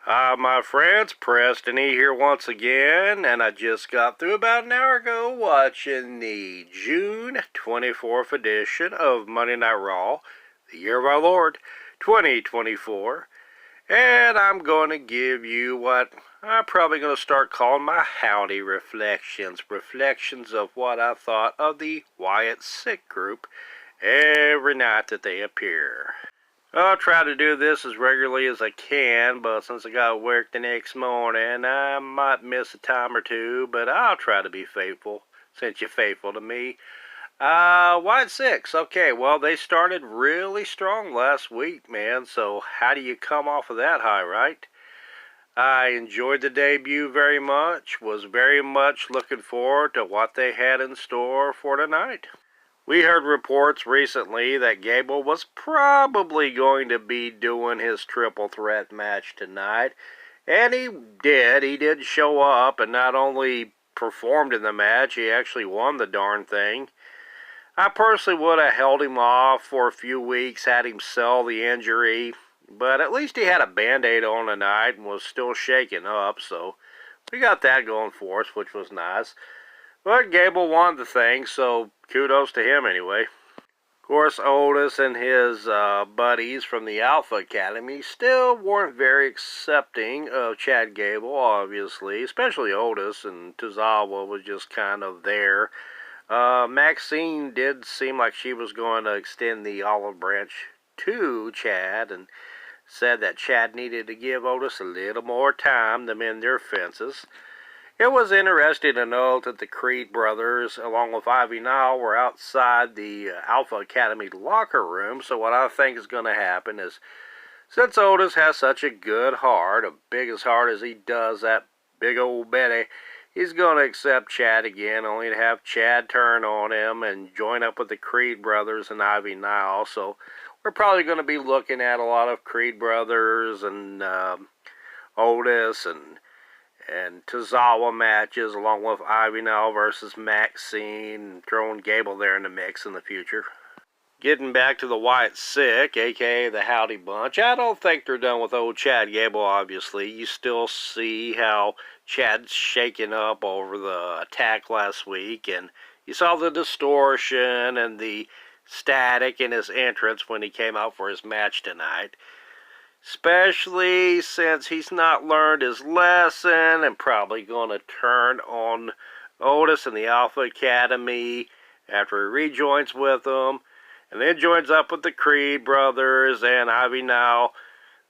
Hi, my friends. Preston E here once again, and I just got through about an hour ago watching the June 24th edition of Monday Night Raw, the year of our Lord, 2024, and I'm going to give you what I'm probably going to start calling my Howdy reflections of what I thought of the Wyatt Sick group every night that they appear. I'll try to do this as regularly as I can, but since I got work the next morning, I might miss a time or two, but I'll try to be faithful, since you're faithful to me. Why'd six? Okay, well, they started really strong last week, man, so how do you come off of that high, right? I enjoyed the debut very much, was very much looking forward to what they had in store for tonight. We heard reports recently that Gable was probably going to be doing his triple threat match tonight, and he did. He did show up and not only performed in the match, he actually won the darn thing. I personally would have held him off for a few weeks, had him sell the injury, but at least he had a Band-Aid on tonight and was still shaking up, so we got that going for us, which was nice. But Gable won the thing, so kudos to him anyway. Of course, Otis and his buddies from the Alpha Academy still weren't very accepting of Chad Gable, obviously, especially Otis, and Tozawa was just kind of there. Maxine did seem like she was going to extend the olive branch to Chad and said that Chad needed to give Otis a little more time to mend their fences. It was interesting to note that the Creed brothers, along with Ivy Nile, were outside the Alpha Academy locker room, so what I think is going to happen is, since Otis has such a good heart, a big as heart as he does, that big old Betty, he's going to accept Chad again, only to have Chad turn on him and join up with the Creed brothers and Ivy Nile, so we're probably going to be looking at a lot of Creed brothers and Otis and Tozawa matches, along with Ivy Nile versus Maxine, throwing Gable there in the mix in the future. Getting back to the Wyatt Sick, a.k.a. the Howdy Bunch, I don't think they're done with old Chad Gable, obviously. You still see how Chad's shaking up over the attack last week, and you saw the distortion and the static in his entrance when he came out for his match tonight. Especially since he's not learned his lesson and probably going to turn on Otis in the Alpha Academy after he rejoins with them, and then joins up with the Creed brothers and Ivy Nile,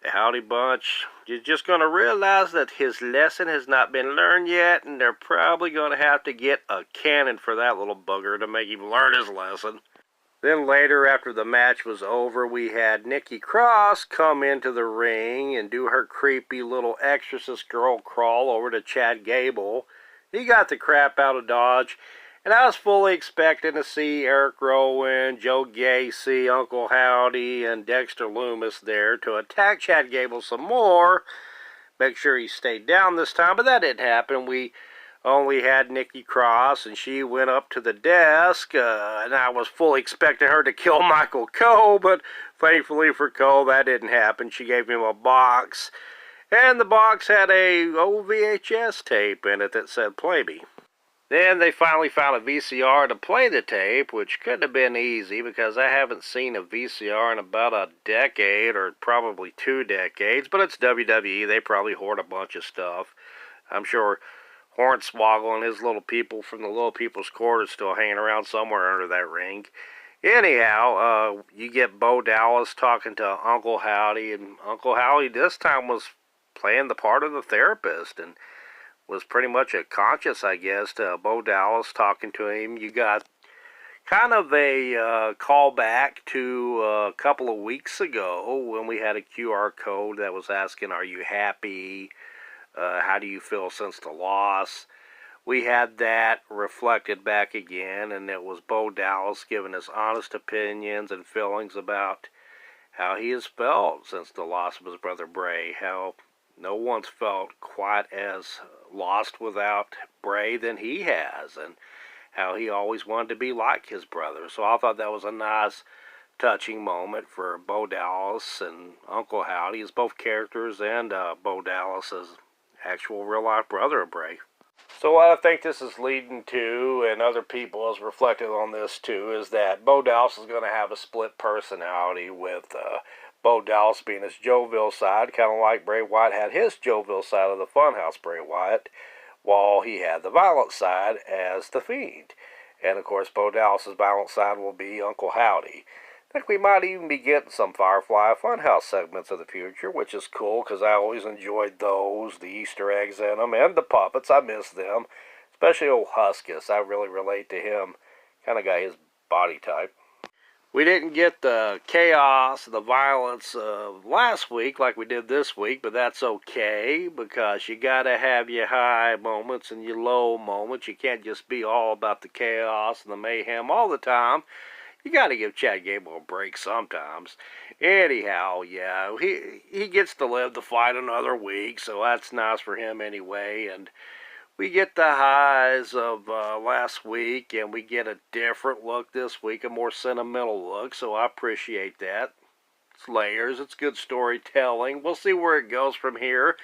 the Howdy Bunch. You're just going to realize that his lesson has not been learned yet, and they're probably going to have to get a cannon for that little bugger to make him learn his lesson. Then later, after the match was over, we had Nikki Cross come into the ring and do her creepy little exorcist girl crawl over to Chad Gable. He got the crap out of Dodge, and I was fully expecting to see Eric Rowan, Joe Gacy, Uncle Howdy, and Dexter Loomis there to attack Chad Gable some more. Make sure he stayed down this time, but that didn't happen. We only had Nikki Cross, and she went up to the desk, and I was fully expecting her to kill Michael Cole, but thankfully for Cole, that didn't happen. She gave him a box, and the box had a old VHS tape in it that said, "Play Me." Then they finally found a VCR to play the tape, which couldn't have been easy, because I haven't seen a VCR in about a decade, or probably 2 decades, but it's WWE. They probably hoard a bunch of stuff. I'm sure Hornswoggle and his little people from the Little People's Court is still hanging around somewhere under that ring. Anyhow, you get Bo Dallas talking to Uncle Howdy, and Uncle Howdy this time was playing the part of the therapist and was pretty much a conscious, I guess, to Bo Dallas talking to him. You got kind of a callback to a couple of weeks ago when we had a QR code that was asking, "Are you happy? How do you feel since the loss?" We had that reflected back again, and it was Bo Dallas giving his honest opinions and feelings about how he has felt since the loss of his brother Bray, how no one's felt quite as lost without Bray than he has, and how he always wanted to be like his brother. So I thought that was a nice touching moment for Bo Dallas and Uncle Howdy as both characters, and Bo Dallas as actual real-life brother of Bray. So what I think this is leading to, and other people has reflected on this too, is that Bo Dallas is going to have a split personality with Bo Dallas being his jovial side, kind of like Bray Wyatt had his jovial side of the Funhouse Bray Wyatt, while he had the violent side as the Fiend. And of course, Bo Dallas's violent side will be Uncle Howdy. I think we might even be getting some Firefly Funhouse segments of the future, which is cool because I always enjoyed those, the Easter eggs in them, and the puppets. I miss them, especially old Huskus. I really relate to him. Kind of got his body type. We didn't get the chaos, the violence of last week like we did this week, but that's okay because you got to have your high moments and your low moments. You can't just be all about the chaos and the mayhem all the time. You got to give Chad Gable a break sometimes. Anyhow, yeah, he gets to live to fight another week, so that's nice for him anyway. And we get the highs of last week, and we get a different look this week, a more sentimental look, so I appreciate that. It's layers, it's good storytelling. We'll see where it goes from here.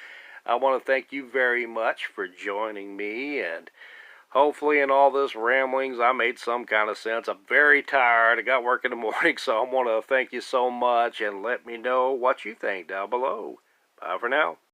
I want to thank you very much for joining me, and hopefully in all this ramblings I made some kind of sense. I'm very tired. I got work in the morning, so I want to thank you so much, and let me know what you think down below. Bye for now.